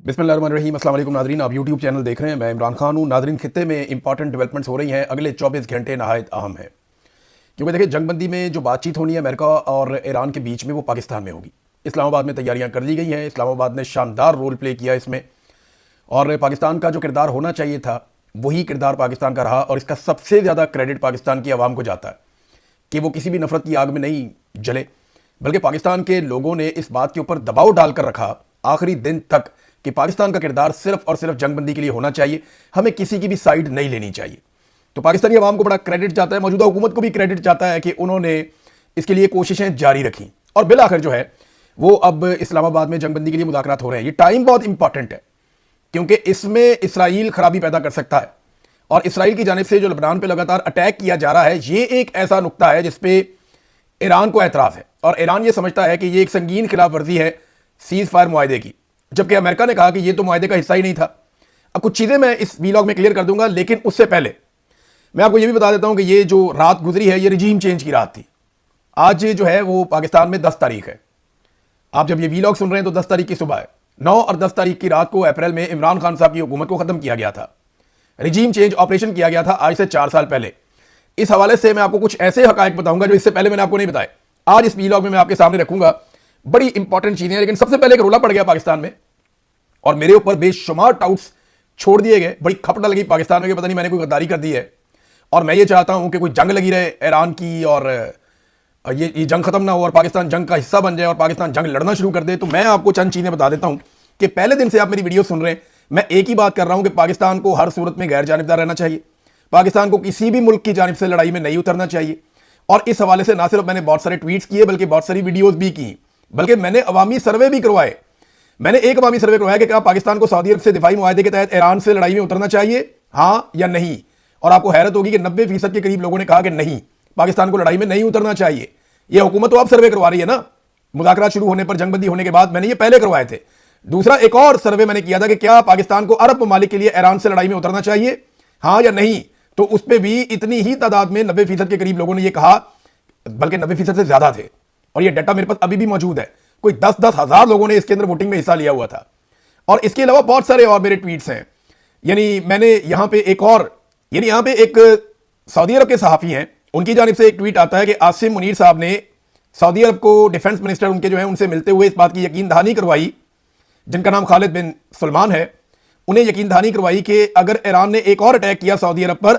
बिस्मिल्लाहिर्रहमानिर्रहीम। अस्सलाम वालेकुम नाज़रीन, आप यूट्यूब चैनल देख रहे हैं। मैं इमरान खान हूँ। नाज़रीन, खित्ते में इंपॉर्टेंट डेवलपमेंट्स हो रही हैं। अगले 24 घंटे नहायत अहम है, क्योंकि देखिए जंगबंदी में जो बातचीत होनी है अमेरिका और ईरान के बीच में, वो पाकिस्तान में होगी। इस्लामाबाद में तैयारियाँ कर ली गई हैं। इस्लामाबाद ने शानदार रोल प्ले किया इसमें, और पाकिस्तान का जो किरदार होना चाहिए था वही किरदार पाकिस्तान का रहा। और इसका सबसे ज़्यादा क्रेडिट पाकिस्तान की आवाम को जाता है कि वो किसी भी नफरत की आग में नहीं जले, बल्कि पाकिस्तान के लोगों ने इस बात के ऊपर दबाव डालकर रखा आखिरी दिन तक कि पाकिस्तान का किरदार सिर्फ और सिर्फ जंगबंदी के लिए होना चाहिए, हमें किसी की भी साइड नहीं लेनी चाहिए। तो पाकिस्तानी आवाम को बड़ा क्रेडिट जाता है, मौजूदा हुकूमत को भी क्रेडिट जाता है कि उन्होंने इसके लिए कोशिशें जारी रखी। और बिल आखिर जो है वो अब इस्लामाबाद में जंगबंदी के लिए मुज़ाकरात हो रहे हैं। ये टाइम बहुत इंपॉर्टेंट है, क्योंकि इसमें इसराइल खराबी पैदा कर सकता है। और इसराइल की जानिब से जो लबनान पे लगातार अटैक किया जा रहा है, ये एक ऐसा नुक्ता है जिसपे ईरान को एतराज़ है। और ईरान ये समझता है कि ये एक संगीन खिलाफ वर्जी है सीज़ फायर मुआहदे की, जबकि अमेरिका ने कहा कि ये तो मुआहदे का हिस्सा ही नहीं था। अब कुछ चीज़ें मैं इस वीलॉग में क्लियर कर दूंगा, लेकिन उससे पहले मैं आपको ये भी बता देता हूं कि ये जो रात गुजरी है ये रिजीम चेंज की रात थी। आज जो है वो पाकिस्तान में 10 तारीख है। आप जब ये वीलॉग सुन रहे हैं तो 10 तारीख की सुबह है। 9 और 10 तारीख की रात को अप्रैल में इमरान खान साहब की हुकूमत को ख़त्म किया गया था। रिजीम चेंज ऑपरेशन किया गया था आज से 4 साल पहले। इस हवाले से मैं आपको कुछ ऐसे हकायक बताऊंगा जो इससे पहले मैंने आपको नहीं बताए। आज इस वीलॉग में मैं आपके सामने रखूंगा। बड़ी इंपॉर्टेंट चीजें हैं, लेकिन सबसे पहले एक रोला पड़ गया पाकिस्तान में और मेरे ऊपर बेशुमार टाउट्स छोड़ दिए गए। बड़ी खपट लगी पाकिस्तान में कि पता नहीं मैंने कोई गद्दारी कर दी है। और मैं ये चाहता हूं कि कोई जंग लगी रहे ईरान की, और ये जंग खत्म ना हो और पाकिस्तान जंग का हिस्सा बन जाए और पाकिस्तान जंग लड़ना शुरू कर दे। तो मैं आपको चंद चीजें बता देता हूं कि पहले दिन से आप मेरी वीडियो सुन रहे हैं, मैं एक ही बात कर रहा हूं कि पाकिस्तान को हर सूरत में गैर जानिबदार रहना चाहिए। पाकिस्तान को किसी भी मुल्क की जानिब से लड़ाई में नहीं उतरना चाहिए। और इस हवाले से ना सिर्फ मैंने बहुत सारे ट्वीट्स किए, बल्कि बहुत सारी वीडियोस भी की, बल्कि मैंने अवामी सर्वे भी करवाए। मैंने एक अवामी सर्वे करवाया कि क्या पाकिस्तान को सऊदी अरब से दिफाई मुआहदे के तहत ईरान से लड़ाई में उतरना चाहिए, हाँ या नहीं। और आपको हैरत होगी कि 90% के करीब लोगों ने कहा कि नहीं, पाकिस्तान को लड़ाई में नहीं उतरना चाहिए। यह हुकूमत तो अब सर्वे करवा रही है ना, मुज़ाकरात शुरू होने पर, जंगबंदी होने के बाद। मैंने ये पहले करवाए थे। दूसरा एक और सर्वे मैंने किया था कि क्या पाकिस्तान को अरब ममालिक के लिए ईरान से लड़ाई में उतरना चाहिए, हाँ या नहीं। तो उस पर भी इतनी ही तादाद में 90% के करीब लोगों ने यह कहा, बल्कि 90% से ज्यादा थे। और ये डाटा मेरे पास अभी भी मौजूद है। कोई 10-10 हजार लोगों ने इसके अंदर वोटिंग में हिस्सा लिया हुआ था। और इसके अलावा बहुत सारे और मेरे ट्वीट्स हैं। यानी मैंने यहां पे एक और, यानी यहां पे एक सऊदी अरब के सहाफ़ी हैं, उनकी जानिब से एक ट्वीट आता है कि आसिम मुनीर साहब ने सऊदी अरब को डिफेंस मिनिस्टर उनके जो है उनसे मिलते हुए इस बात की यकीन दहानी करवाई, जिनका नाम खालिद बिन सलमान है, उन्हें यकीन दहानी करवाई कि अगर ईरान ने एक और अटैक किया सऊदी अरब पर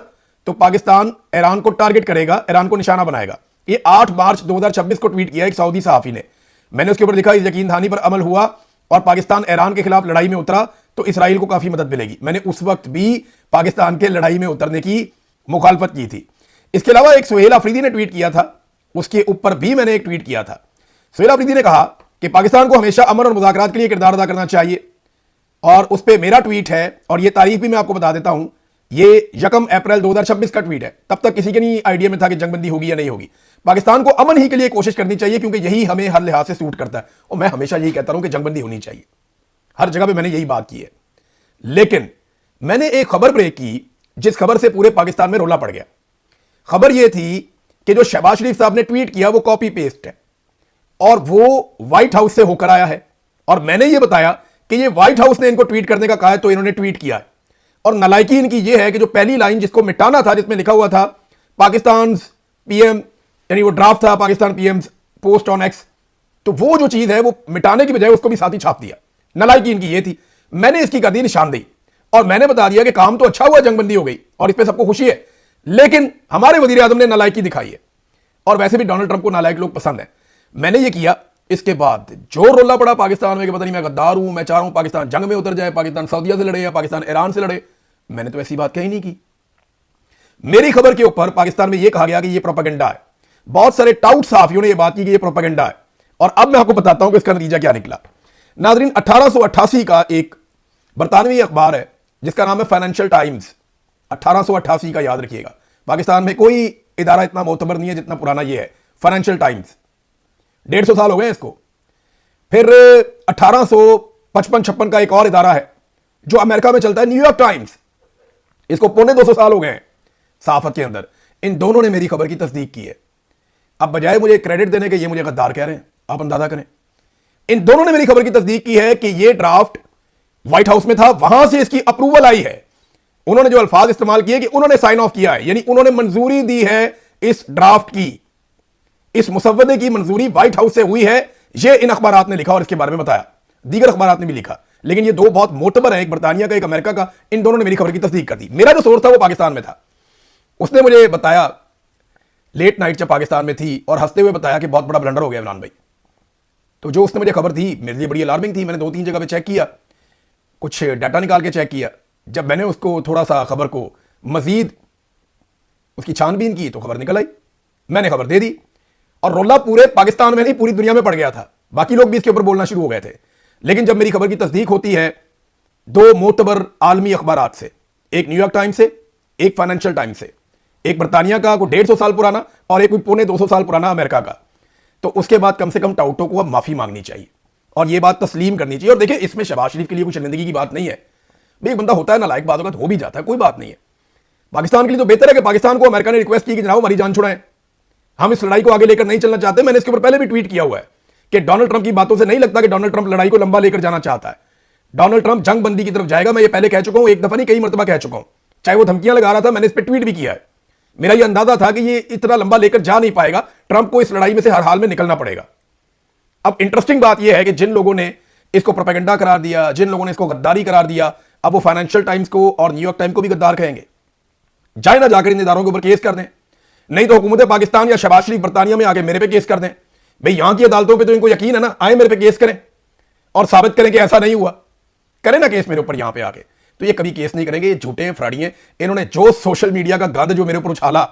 तो पाकिस्तान ईरान को टारगेट करेगा, ईरान को निशाना बनाएगा। ये 8 मार्च 2026 को ट्वीट किया एक सऊदी सहाफ़ी ने। मैंने उसके ऊपर लिखा, इस यकीन दहानी पर अमल हुआ और पाकिस्तान ईरान के खिलाफ लड़ाई में उतरा तो इसराइल को काफी मदद मिलेगी। मैंने उस वक्त भी पाकिस्तान के लड़ाई में उतरने की मुखालफत की थी। इसके अलावा एक सुहेल अफरीदी ने ट्वीट किया था, उसके ऊपर भी मैंने एक ट्वीट किया था। सुहेल अफरीदी ने कहा कि पाकिस्तान को हमेशा अमन और मुज़ाकरात के लिए किरदार अदा करना चाहिए। और उस पर मेरा ट्वीट है, और ये तारीख भी मैं आपको बता देता हूं, ये 1 अप्रैल 2026 का ट्वीट है। तब तक किसी के नहीं आइडिया में था कि जंगबंदी होगी या नहीं होगी। पाकिस्तान को अमन ही के लिए कोशिश करनी चाहिए, क्योंकि यही हमें हर लिहाज से सूट करता है। और मैं हमेशा यही कहता हूं कि जंगबंदी होनी चाहिए, हर जगह पे मैंने यही बात की है। लेकिन मैंने एक खबर ब्रेक की जिस खबर से पूरे पाकिस्तान में रोला पड़ गया। खबर यह थी कि जो शहबाज शरीफ साहब ने ट्वीट किया वो कॉपी पेस्ट है, और वो व्हाइट हाउस से होकर आया है। और मैंने ये बताया कि ये व्हाइट हाउस ने इनको ट्वीट करने का कहा है, तो इन्होंने ट्वीट किया है। और नालायकी इनकी यह है कि जो पहली लाइन जिसको मिटाना था, जिसमें लिखा हुआ था पाकिस्तान पीएम, यानी वो ड्राफ्ट था Pakistan PM post on x, तो वो जो चीज है वो मिटाने की बजाय उसको भी साथ ही छाप दिया। नालायकी इनकी ये थी। मैंने इसकी कर दी निशानदेही और मैंने बता दिया कि काम तो अच्छा हुआ, जंगबंदी हो गई और इस पर सबको खुशी है, लेकिन हमारे वजीर आजम ने नालायकी दिखाई है। और वैसे भी डोनाल्ड ट्रंप को नालायक लोग पसंद है। मैंने ये किया। इसके बाद जो रोला पड़ा पाकिस्तान में कि पता नहीं मैं गद्दार हूं, मैं चाह रहा हूं पाकिस्तान जंग में उतर जाए, पाकिस्तान सऊदीया से लड़े या पाकिस्तान ईरान से लड़े, मैंने तो ऐसी बात कही नहीं की। मेरी खबर के ऊपर पाकिस्तान में यह कहा गया कि यह प्रोपेगेंडा है। बहुत सारे टाउट साफियों ने यह बात की कि यह प्रोपेगेंडा है। और अब मैं आपको बताता हूं कि इसका नतीजा क्या निकला। नाजरीन, 1888 का एक बरतानवी अखबार है जिसका नाम है फाइनेंशियल टाइम्स। 1888 का याद रखिएगा। पाकिस्तान में कोई इदारा इतना मोतबर नहीं है जितना पुराना यह है, फाइनेंशियल टाइम्स। 150 साल हो गए इसको। फिर 1855-56 का एक और इदारा है जो अमेरिका में चलता है, न्यूयॉर्क टाइम्स। इसको 250 साल हो गए हैं सहाफत के अंदर। इन दोनों ने मेरी खबर की तस्दीक की है। अब बजाय मुझे क्रेडिट देने के ये मुझे गद्दार कह रहे हैं, आप अंदाजा करें। इन दोनों ने मेरी खबर की तस्दीक की है कि ये ड्राफ्ट व्हाइट हाउस में था, वहां से इसकी अप्रूवल आई है। उन्होंने जो अल्फाज इस्तेमाल किए कि उन्होंने साइन ऑफ किया है, यानी उन्होंने मंजूरी दी है इस ड्राफ्ट की, इस मुसव्वदे की मंजूरी व्हाइट हाउस से हुई है। यह इन अखबारात ने लिखा और इसके बारे में बताया, दीगर अखबारात ने भी लिखा, लेकिन ये दो बहुत मोतबर है, एक बरतानिया का एक अमेरिका का। इन दोनों ने मेरी खबर की तस्दीक कर दी। मेरा जो सोर्स था वो पाकिस्तान में था, उसने मुझे बताया लेट नाइट जब पाकिस्तान में थी, और हंसते हुए बताया कि बहुत बड़ा ब्लंडर हो गया इमरान भाई। तो जो उसने मुझे खबर दी मेरे लिए बड़ी अलार्मिंग थी। मैंने 2-3 जगह पे चेक किया, कुछ डाटा निकाल के चेक किया। जब मैंने उसको थोड़ा सा खबर को मजीद उसकी छानबीन की तो खबर निकल आई, मैंने खबर दे दी, और रोला पूरे पाकिस्तान में नहीं पूरी दुनिया में पड़ गया था। बाकी लोग भी इसके ऊपर बोलना शुरू हो गए थे। लेकिन जब मेरी खबर की तस्दीक होती है दो मोतबर आलमी अखबारात से, एक न्यूयॉर्क टाइम्स से, एक फाइनेंशियल टाइम्स से, एक बरतानिया का कोई 150 साल पुराना और एक कोई पौने 200 साल पुराना अमेरिका का, तो उसके बाद कम से कम टाउटो को अब माफी मांगनी चाहिए और यह बात तस्लीम करनी चाहिए। और देखिए, इसमें शहबाज शरीफ के लिए कुछ शर्मिंदगी की बात नहीं है भाई, एक बंदा होता है ना लायक, बात हो भी जाता है, कोई बात नहीं है। पाकिस्तान के लिए तो बेहतर है कि पाकिस्तान को अमेरिका ने रिक्वेस्ट की कि जनाब हमारी जान छुड़ाएं, हम इस लड़ाई को आगे लेकर नहीं चलना चाहते। मैंने इसके ऊपर पहले भी ट्वीट किया हुआ है कि डोनाल्ड ट्रंप की बातों से नहीं लगता कि डोनाल्ड ट्रंप लड़ाई को लंबा लेकर जाना चाहता है। डोनाल्ड ट्रंप जंग बंदी की तरफ जाएगा, मैं ये पहले कह चुका हूं, एक दफा नहीं कई मरतबा कह चुका हूं। चाहे वो धमकियां लगा रहा था, मैंने इस पर ट्वीट भी किया है। मेरा ये अंदाजा था कि ये इतना लंबा लेकर जा नहीं पाएगा, ट्रंप को इस लड़ाई में से हर हाल में निकलना पड़ेगा। अब इंटरेस्टिंग बात यह है कि जिन लोगों ने इसको प्रोपेगेंडा करार दिया, जिन लोगों ने इसको गद्दारी करार दिया, अब वो फाइनेंशियल टाइम्स को और न्यूयॉर्क टाइम्स को भी गद्दार कहेंगे। जाए ना जाकर इन इदारों के ऊपर केस कर दें, नहीं तो हुकूमत पाकिस्तान या शहबाज शरीफ बरतानिया में आके मेरे पे केस कर दें। भाई यहां की अदालतों पे तो इनको यकीन है ना, आए मेरे पे केस करें और साबित करें कि ऐसा नहीं हुआ, करें ना केस मेरे ऊपर यहां पे आके। तो ये कभी केस नहीं करेंगे, ये झूठे हैं, फ्रॉडी हैं। इन्होंने जो सोशल मीडिया का गंद जो मेरे ऊपर उछाला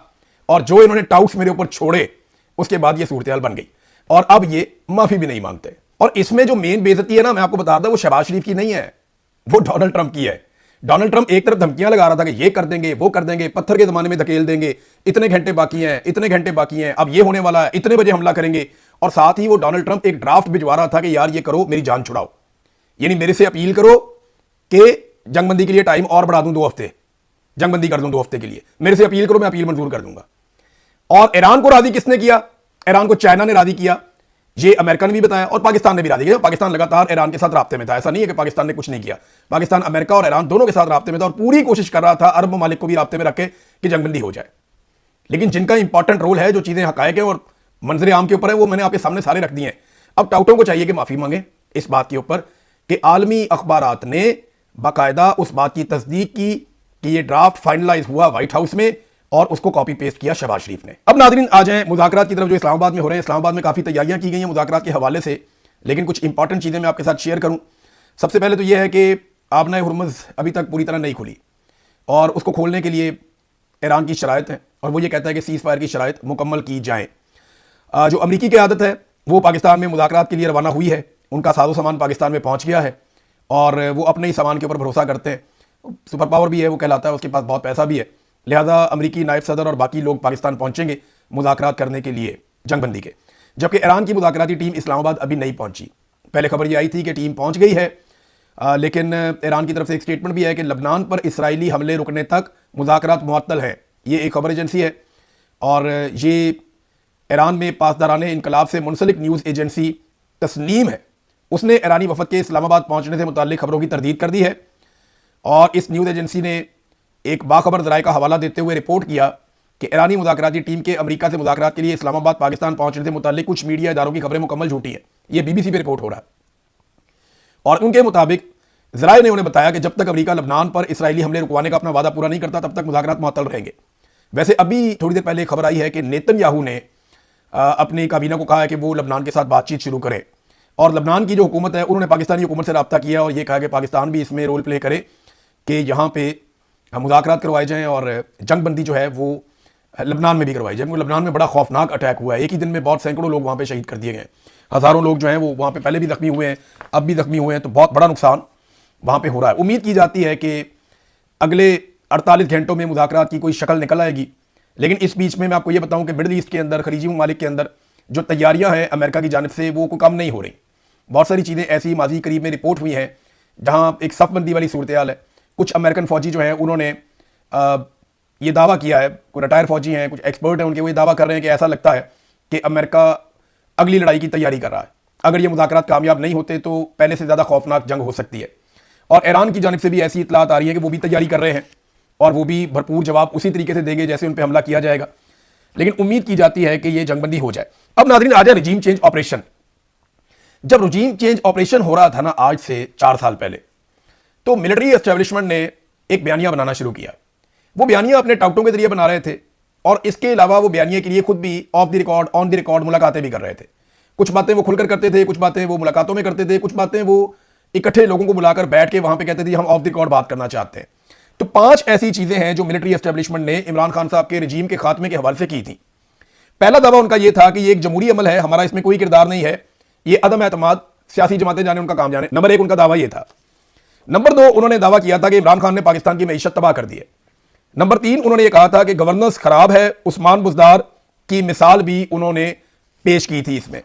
और जो इन्होंने टाउट्स मेरे ऊपर छोड़े, उसके बाद ये सूरत हाल बन गई और अब ये माफी भी नहीं मांगते। और इसमें जो मेन बेइज्जती है ना, मैं आपको बता दूं, वो शहबाज शरीफ की नहीं है, वो डोनाल्ड ट्रंप की है। डोनाल्ड ट्रंप एक तरफ धमकियां लगा रहा था कि ये कर देंगे, वो कर देंगे, पत्थर के जमाने में धकेल देंगे, इतने घंटे बाकी हैं, इतने घंटे बाकी हैं, अब ये होने वाला है, इतने बजे हमला करेंगे। और साथ ही वो डोनाल्ड ट्रंप एक ड्राफ्ट भिजवा रहा था कि यार ये करो, मेरी जान छुड़ाओ, यानी मेरे से अपील करो कि जंगबंदी के लिए टाइम और बढ़ा दूं 2 हफ्ते, जंगबंदी कर दूं 2 हफ्ते के लिए, मेरे से अपील करो, मैं अपील मंजूर कर दूंगा। और ईरान को राजी किसने किया? ईरान को चाइना ने राजी किया, ये अमेरिका ने भी बताया और पाकिस्तान ने भी राजी किया। पाकिस्तान लगातार ईरान के साथ राब्ते में था, ऐसा नहीं है कि पाकिस्तान ने कुछ नहीं किया। पाकिस्तान अमेरिका और ईरान दोनों के साथ राब्ते में था और पूरी कोशिश कर रहा था अरब ममालिक को भी राब्ते में रखे कि जंगबंदी हो जाए। लेकिन जिनका इंपॉर्टेंट रोल है, जो चीजें हकायक है और मंजर आम के ऊपर है, वो मैंने आपके सामने सारे रख दिए हैं। अब टाउटों को चाहिए कि माफी मांगे इस बात के ऊपर कि आलमी अखबारात ने बाकायदा उस बात की तस्दीक की कि ये ड्राफ्ट फाइनलाइज हुआ व्हाइट हाउस में और उसको कॉपी पेस्ट किया शहबाज शरीफ ने। अब नाज़रीन आ जाएं मुज़ाकरात की तरफ जो इस्लामाबाद में हो रहे हैं। इस्लामाबाद में काफ़ी तैयारियां की गई हैं मुज़ाकरात के हवाले से, लेकिन कुछ इंपॉर्टेंट चीज़ें मैं आपके साथ शेयर करूं। सबसे पहले तो यह है कि आबना हुर्मुज़ अभी तक पूरी तरह नहीं खुली और उसको खोलने के लिए ईरान की शराइत है और वो ये कहता है कि सीज़ फायर की शराइत मुकम्मल की जाए। जो अमरीकी की आदत है वो पाकिस्तान में मुज़ाकरात के लिए रवाना हुई है, उनका साजो सामान पाकिस्तान में पहुँच गया है और वो अपने ही सामान के ऊपर भरोसा करते हैं। सुपर पावर भी है वो कहलाता है, उसके पास बहुत पैसा भी है, लिहाजा अमरीकी नायब सदर और बाकी लोग पाकिस्तान पहुंचेंगे मुज़ाकरात करने के लिए जंगबंदी के। जबकि ईरान की मुज़ाकराती टीम इस्लामाबाद अभी नहीं पहुंची। पहले खबर ये आई थी कि टीम पहुंच गई है, लेकिन ईरान की तरफ से एक स्टेटमेंट भी है कि लबनान पर इसराइली हमले रुकने तक मुज़ाकरात मुअत्तल हैं। ये एक खबर एजेंसी है और ये ईरान में पासदाराने इनकलाब से मुंसलिक न्यूज़ एजेंसी तस्नीम है, उसने ईरानी वफद के इस्लामाबाद पहुंचने से मुताल्लिक खबरों की तरदीद कर दी है। और इस न्यूज़ एजेंसी ने एक बाखबर ज़राए का हवाला देते हुए रिपोर्ट किया कि ईरानी मुज़ाकराती टीम के अमेरिका से मुज़ाकरात के लिए इस्लामाबाद पाकिस्तान पहुंचने से मुताल्लिक कुछ मीडिया इदारों की खबरें मुकम्मल झूठी हैं। यह BBC पे रिपोर्ट हो रहा है और उनके मुताबिक ज़राए ने उन्हें बताया कि जब तक अमेरिका लबनान पर इसराइली हमले रुकवाने का अपना वादा पूरा नहीं करता तब तक मुज़ाकरात मुअत्तल रहेंगे। वैसे अभी थोड़ी देर पहले खबर आई है कि नेतन्याहू ने अपनी काबीना को कहा है कि वो लबनान के साथ बातचीत शुरू करे और लबनान की जो हुकूमत है उन्होंने पाकिस्तानी हुकूमत से रब्ता किया और ये कहा कि पाकिस्तान भी इसमें रोल प्ले करे कि यहाँ पे मुज़ाकरात करवाए जाएँ और जंगबंदी जो है वो लबनान में भी करवाई जाए। क्योंकि लबनान में बड़ा खौफनाक अटैक हुआ है, एक ही दिन में बहुत सैकड़ों लोग वहाँ पे शहीद कर दिए गए, हज़ारों लोग जो हैं वो वहाँ पे पहले भी ज़ख्मी हुए हैं, अब भी ज़ख्मी हुए हैं, तो बहुत बड़ा नुकसान वहाँ पे हो रहा है। उम्मीद की जाती है कि अगले 48 घंटों में मुज़ाकरात की कोई शक्ल निकल आएगी। लेकिन इस बीच में मैं आपको ये बताऊँ कि मिडल ईस्ट के अंदर, खलीजी ममालिक के अंदर जो तैयारियाँ हैं अमेरिका की जानिब से वो कोई कम नहीं हो रही। बहुत सारी चीज़ें ऐसी माजी करीब में रिपोर्ट हुई हैं जहाँ एक सफ़बंदी वाली सूरत हाल है। कुछ अमेरिकन फ़ौजी जो हैं उन्होंने ये दावा किया है, कोई रिटायर फ़ौजी हैं, कुछ एक्सपर्ट हैं उनके, वो ये दावा कर रहे हैं कि ऐसा लगता है कि अमेरिका अगली लड़ाई की तैयारी कर रहा है। अगर ये मुज़ाकरात कामयाब नहीं होते तो पहले से ज़्यादा खौफनाक जंग हो सकती है। और ईरान की जानिब से भी ऐसी इतलात आ रही है कि वो भी तैयारी कर रहे हैं और वो भी भरपूर जवाब उसी तरीके से देंगे जैसे उन पर हमला किया जाएगा। लेकिन उम्मीद की जाती है कि ये जंगबंदी हो जाए। अब नाज़रीन आ जाए रिजीम चेंज ऑपरेशन। जब रिजीम चेंज ऑपरेशन हो रहा था ना आज से 4 साल पहले, तो मिलिट्री एस्टेब्लिशमेंट ने एक बयानिया बनाना शुरू किया। वो बयानिया अपने टाउटों के जरिए बना रहे थे और इसके अलावा वो बयानिया के लिए खुद भी of the record on the record मुलाकातें भी कर रहे थे। कुछ बातें वो खुलकर करते थे, कुछ बातें वो मुलाकातों में करते थे, कुछ बातें वो इकट्ठे लोगों को बुलाकर बैठ के वहां पे कहते थे हम ऑफ द रिकॉर्ड बात करना चाहते हैं। तो 5 ऐसी चीजें हैं जो मिलिट्री एस्टेब्लिशमेंट ने इमरान खान साहब के रिजीम के खात्मे के हवाले से की थी। पहला दावा उनका यह था कि ये एक जमहूरी अमल है, हमारा इसमें कोई किरदार नहीं है, ये अदम एतमाद सियासी जमातें जाने उनका काम जाने। नंबर 1 उनका दावा यह था। नंबर 2 उन्होंने दावा किया था कि इमरान खान ने पाकिस्तान की मईशत तबाह कर दी है। नंबर 3 उन्होंने ये कहा था कि गवर्नेंस खराब है, उस्मान बुज़दार की मिसाल भी उन्होंने पेश की थी इसमें।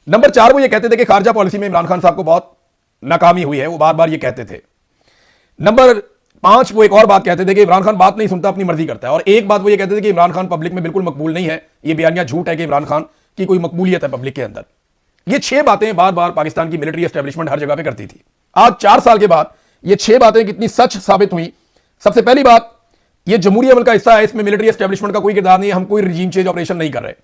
नंबर 4 वो ये कहते थे कि खारजा पॉलिसी में इमरान खान साहब को बहुत नाकामी हुई है, वो बार बार ये कहते थे। नंबर 5 वो एक और बात कहते थे कि इमरान खान बात नहीं सुनता, अपनी मर्जी करता है। और एक बात वो ये कहते थे कि इमरान खान पब्लिक में बिल्कुल मकबूल नहीं है, ये बयानिया झूठ है कि इमरान खान की कोई मकबूलियत है पब्लिक के अंदर। ये 6 बातें बार बार पाकिस्तान की मिलिट्री एस्टेब्लिशमेंट हर जगह पे करती थी। आज 4 साल के बाद ये 6 बातें कितनी सच साबित हुई। सबसे पहली बात, ये जमहूरी अमल का हिस्सा है, इसमें मिलिट्री एस्टेब्लिशमेंट का कोई किरदार नहीं है, हम कोई रिजीम चेंज ऑपरेशन नहीं कर रहे।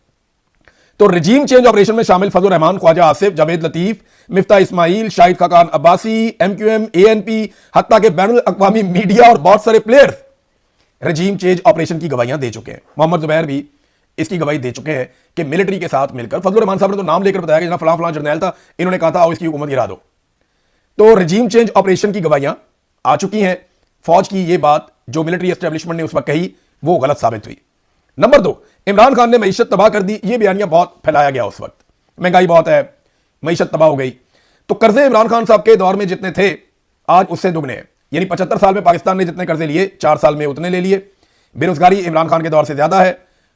तो रिजीम चेंज ऑपरेशन में शामिल फजल रहमान, ख्वाजा आसिफ, जावेद लतीफ, मिफ्ता इस्माइल, शाहिद खाकान अब्बासी, एमक्यूएम, एएनपी, हत्ता के बैनुल अक़वामी मीडिया और बहुत सारे प्लेयर्स रिजीम चेंज ऑपरेशन की गवाहियां दे चुके हैं। मोहम्मद जुबैर भी इसकी गवाही दे चुके हैं कि मिलिट्री के साथ मिलकर, फजल रहमान साहब ने तो नाम लेकर बताया कि फलां फलां जर्नैल था, इन्होंने कहा था आओ इसकी हुकूमत गिरा दो। तो रिजीम चेंज ऑपरेशन की गवाहियां आ चुकी हैं। फौज की यह बात जो मिलिट्री एस्टेब्लिशमेंट ने उस वक्त कही वो गलत साबित हुई। नंबर 2, इमरान खान ने मईशत तबाह कर दी, यह बयानिया बहुत फैलाया गया उस वक्त, महंगाई बहुत है, मईशत तबाह हो गई। तो कर्जे इमरान खान साहब के दौर में जितने थे आज उससे दुगने हैं, यानी 75 साल में पाकिस्तान ने जितने कर्जे लिए 4 साल में उतने ले लिए। बेरोजगारी इमरान खान के दौर से ज्यादा है,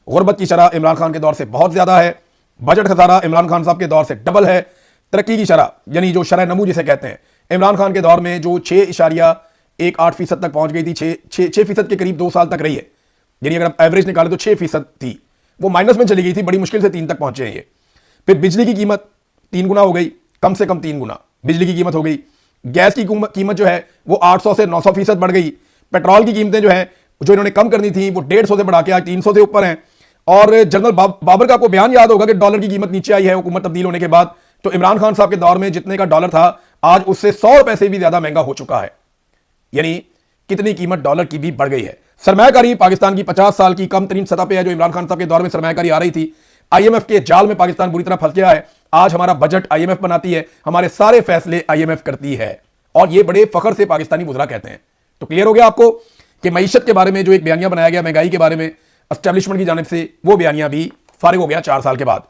गुर्बत की शरह इमरान खान के दौर से बहुत ज्यादा है, बजट खसारा इमरान खान साहब के दौर से डबल है, तरक्की की शरह यानी जो शरह नमू जिसे कहते हैं इमरान खान के दौर में जो 6.18% तक पहुंच गई थी, 6% के करीब 2 साल तक रही है, यानी अगर आप एवरेज निकालें तो 6% थी, वो माइनस में चली गई थी, बड़ी मुश्किल से 3 तक पहुंचे हैं ये। फिर बिजली की कीमत 3 गुना हो गई, कम से कम 3 गुना बिजली की कीमत हो गई। गैस की कीमत जो है वो 800 से 900% बढ़ गई। पेट्रोल की कीमतें जो है जो इन्होंने कम करनी थी वो 150 से बढ़ा के आज 300 से ऊपर हैं। और जनरल बाबर का आपको बयान याद होगा कि डॉलर की कीमत नीचे आई है हुकूमत तब्दील होने के बाद। तो इमरान खान साहब के दौर में जितने का डॉलर था आज उससे 100 रुपए से भी ज्यादा महंगा हो चुका है, यानी कितनी कीमत डॉलर की भी बढ़ गई है। सरमायाकारी पाकिस्तान की 50 साल की कम तरीन सतह पे है जो इमरान खान साहब के दौर में सरमायाकारी आ रही थी। आईएमएफ के जाल में पाकिस्तान बुरी तरह फंस गया है। आज हमारा बजट आईएमएफ बनाती है, हमारे सारे फैसले आईएमएफ करती है और ये बड़े फख्र से पाकिस्तानी वुज़रा कहते हैं। तो क्लियर हो गया आपको कि मईशत के बारे में जो एक बयानिया बनाया गया महंगाई के बारे में एस्टेब्लिशमेंट की जानिब से, वो बयानिया भी फारिग हो गया 4 साल के बाद।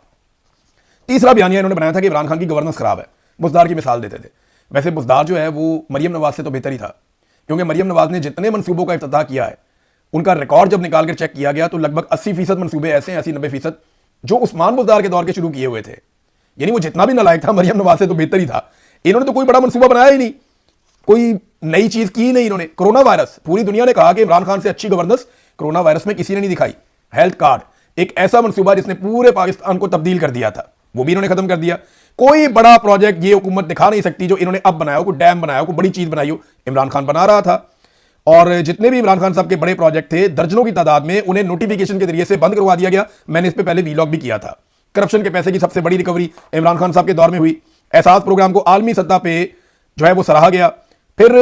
तीसरा बयानिया इन्होंने बनाया था कि इमरान खान की गवर्नेंस खराब है, बुज़दार की मिसाल देते थे। वैसे बुज़दार जो है वो मरियम नवाज से तो बेहतर ही था, क्योंकि मरियम नवाज ने जितने मनसूबों का इफ्तिताह किया है उनका रिकॉर्ड जब निकाल कर चेक किया गया तो लगभग 80% मनसूबे ऐसे हैं, 80-90% जो उस्मान बुज़दार के दौर के शुरू किए हुए थे। यानी वो जितना भी नालायक था मरियम नवाज से तो बेहतर ही था। इन्होंने तो कोई बड़ा मनसूबा बनाया ही नहीं, कोई नई चीज की नहीं इन्होंने। कोरोना वायरस, पूरी दुनिया ने कहा कि इमरान खान से अच्छी गवर्नेंस कोरोना वायरस में किसी ने नहीं दिखाई। हेल्थ कार्ड, एक ऐसा मनसूबा जिसने पूरे पाकिस्तान को तब्दील कर दिया था, वो भी इन्होंने खत्म कर दिया। कोई बड़ा प्रोजेक्ट ये हुकूमत दिखा नहीं सकती जो इन्होंने अब बनाया हो, कोई डैम बनाया हो, कोई बड़ी चीज बनाई हो, इमरान खान बना रहा था। और जितने भी इमरान खान साहब के बड़े प्रोजेक्ट थे दर्जनों की तादाद में, उन्हें नोटिफिकेशन के जरिए से बंद करवा दिया गया। मैंने इस पे पहले वीलॉग भी किया था। करप्शन के पैसे की सबसे बड़ी रिकवरी इमरान खान साहब के दौर में हुई। एहसास प्रोग्राम को आलमी सतह पे जो है वो सराहा गया। फिर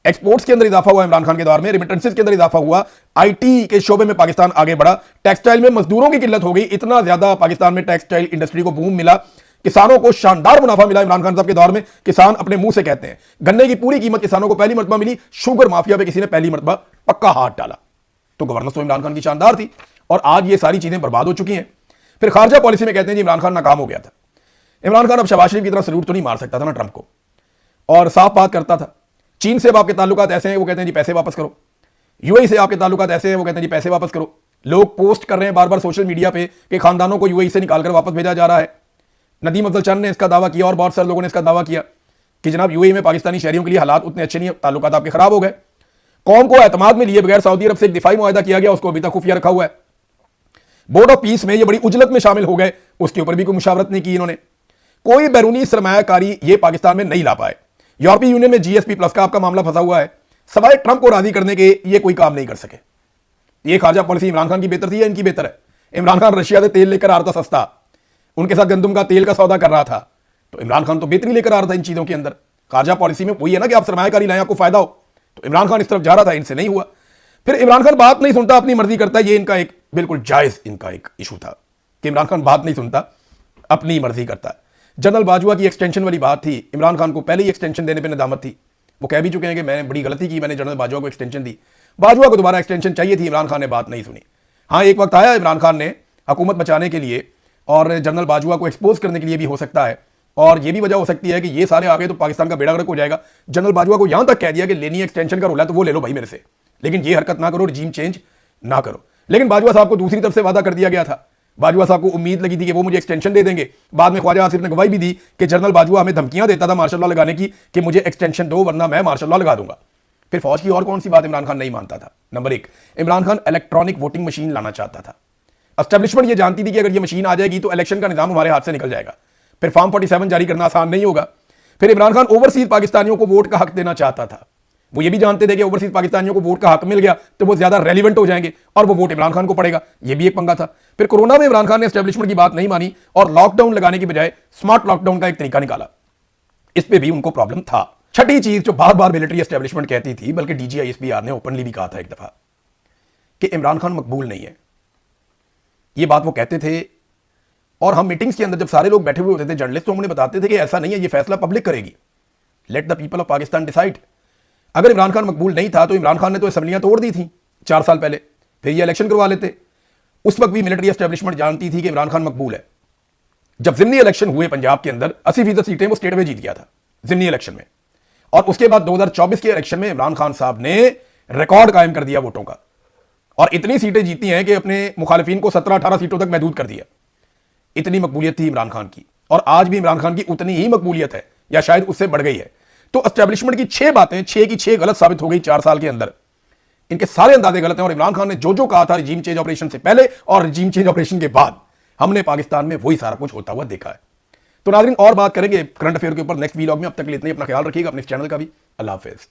एक्सपोर्ट्स के अंदर इजाफा हुआ इमरान खान के दौर में, रिमिटेंसेस के अंदर इजाफा हुआ, आईटी के शोबे में पाकिस्तान आगे बढ़ा, टेक्सटाइल में मजदूरों की किल्लत हो गई, इतना ज्यादा पाकिस्तान में टेक्सटाइल इंडस्ट्री को बूम मिला, किसानों को शानदार मुनाफा मिला इमरान खान साहब के दौर में। किसान अपने मुंह से कहते हैं गन्ने की पूरी कीमत किसानों को पहली मरतबा मिली, शुगर माफिया पे किसी ने पहली मरतबा पक्का हाथ डाला। तो गवर्नेंस तो इमरान खान की शानदार थी और आज ये सारी चीजें बर्बाद हो चुकी हैं। फिर खारजा पॉलिसी में कहते हैं जी इमरान खान नाकाम हो गया था। इमरान खान अब शहबाज शरीफ की तरह सल्यूट तो नहीं मार सकता था ना ट्रंप को, और साफ बात करता था। चीन से आपके ताल्लुकात ऐसे हैं, वो कहते हैं जी पैसे वापस करो। यूएई से आपके ताल्लुकात ऐसे हैं, वो कहते हैं जी पैसे वापस करो। लोग पोस्ट कर रहे हैं बार बार सोशल मीडिया पे कि खानदानों को यूएई से निकालकर वापस भेजा जा रहा है। नदीम अफजल चंद ने इसका दावा किया और बहुत सारे लोगों ने इसका दावा किया कि जनाब यूएई में पाकिस्तानी शहरियों के लिए हालात उतने अच्छे नहीं, ताल्लुकात आपके खराब हो गए। कौम को एतमाद में लिए बगैर सऊदी अरब से एक दिफाई मुआहदा किया गया, उसको अभी तक खुफिया रखा हुआ है। बोर्ड ऑफ पीस में ये बड़ी उजलत में शामिल हो गए, उसके ऊपर भी कोई मुशावरत नहीं की इन्होंने। कोई बैरूनी सरमायाकारी ये पाकिस्तान में नहीं ला पाए। यूरोपीय यूनियन में जीएसपी प्लस का आपका मामला फंसा हुआ है, सवाए ट्रंप को राजी करने के ये कोई काम नहीं कर सके। ये खारजा पॉलिसी इमरान खान की बेहतर थी या इनकी बेहतर है? इमरान खान रशिया से तेल लेकर आ रहा था सस्ता, उनके साथ गंदम का तेल का सौदा कर रहा था, तो इमरान खान तो बेहतरी लेकर आ रहा था इन चीजों के अंदर। खारजा पॉलिसी में वही है ना कि आप सरमायाकारी लाएं, आपको फायदा हो, तो इमरान खान इस तरफ जा रहा था, इनसे नहीं हुआ। फिर इमरान खान बात नहीं सुनता, अपनी मर्जी करता है। ये इनका एक बिल्कुल जायज इनका एक इशू था कि इमरान खान बात नहीं सुनता, अपनी मर्जी करता है। जनरल बाजवा की एक्सटेंशन वाली बात थी, इमरान खान को पहले ही एक्सटेंशन देने पर नदामत थी। वो कह भी चुके हैं कि मैंने बड़ी गलती की, मैंने जनरल बाजवा को एक्सटेंशन दी। बाजवा को दोबारा एक्सटेंशन चाहिए थी, इमरान खान ने बात नहीं सुनी। हाँ, एक वक्त आया इमरान खान ने हुकूमत बचाने के लिए और जनरल बाजवा को एक्सपोज करने के लिए भी हो सकता है, और ये भी वजह हो सकती है कि ये सारे आ गए तो पाकिस्तान का बेड़ा गर्क हो जाएगा। जनरल बाजवा को यहां तक कह दिया कि लेनी एक्सटेंशन का रोला तो वो ले लो भाई मेरे से, लेकिन ये हरकत ना करो, रजीम चेंज ना करो। लेकिन बाजवा साहब को दूसरी तरफ से वादा कर दिया गया था। बाजवा साहब को उम्मीद लगी थी कि वो मुझे एक्सटेंशन दे देंगे। बाद में ख्वाजा आसिफ ने गवाही भी दी कि जनरल बाजवा हमें धमकियां देता था मार्शल लॉ लगाने की कि मुझे एक्सटेंशन दो वरना मैं मार्शल लॉ लगा दूंगा। फिर फौज की और कौन सी बात इमरान खान नहीं मानता था? नंबर एक, Imran Khan electronic voting machine लाना चाहता था। एस्टेब्लिशमेंट ये जानती थी कि अगर ये मशीन आ जाएगी तो इलेक्शन का निजाम हमारे हाथ से निकल जाएगा, फिर फॉर्म 47 जारी करना आसान नहीं होगा। फिर इमरान खान ओवरसीज पाकिस्तानियों को वोट का हक देना चाहता था। वो ये भी जानते थे कि ओवरसीज पाकिस्तानियों को वोट का हक मिल गया तो वो ज्यादा रेलिवेंट हो जाएंगे और वो वोट इमरान खान को पड़ेगा। ये भी एक पंगा था। फिर कोरोना में इमरान खान ने एस्टेब्लिशमेंट की बात नहीं मानी और लॉकडाउन लगाने की बजाय स्मार्ट लॉकडाउन का एक तरीका निकाला। इस पे भी उनको प्रॉब्लम था। छठी चीज जो बार बार मिलिट्री एस्टेब्लिशमेंट कहती थी, बल्कि डीजीआईएसपीआर ने ओपनली भी कहा था एक दफा कि इमरान खान मकबूल नहीं है। ये बात वो कहते थे और हम मीटिंग्स के अंदर जब सारे लोग बैठे हुए होते थे जर्नलिस्ट, तो उन्हें बताते थे कि ऐसा नहीं है, ये फैसला पब्लिक करेगी, let the people of Pakistan decide. अगर इमरान खान मकबूल नहीं था तो इमरान खान ने तो असेंबलियां तोड़ दी थी 4 साल पहले, फिर ये इलेक्शन करवा लेते। उस वक्त भी मिलिट्री एस्टेब्लिशमेंट जानती थी कि इमरान खान मकबूल है। जब जिमनी इलेक्शन हुए पंजाब के अंदर 80% सीटें वो स्टेट में जीत गया था जिमनी इलेक्शन में, और उसके बाद 2024 के इलेक्शन में इमरान खान साहब ने रिकॉर्ड कायम कर दिया वोटों का, और इतनी सीटें जीती हैं कि अपने मुखालिफिन को 17-18 सीटों तक महदूद कर दिया। इतनी मकबूलियत थी इमरान खान की, और आज भी इमरान खान की उतनी ही मकबूलियत है या शायद उससे बढ़ गई है। तो एस्टेब्लिशमेंट की 6 बातें 6 की 6 गलत साबित हो गई 4 साल के अंदर। इनके सारे अंदाजे गलत हैं, और इमरान खान ने जो जो कहा था रिजीम चेंज ऑपरेशन से पहले और रिजीम चेंज ऑपरेशन के बाद, हमने पाकिस्तान में वही सारा कुछ होता हुआ देखा है। तो नाज़रीन, और बात करेंगे करंट अफेयर के ऊपर नेक्स्ट वीलॉग में। अब तक के लिए इतना ही, अपना ख्याल रखिएगा, अपने इस चैनल का भी। अल्लाह हाफिज़।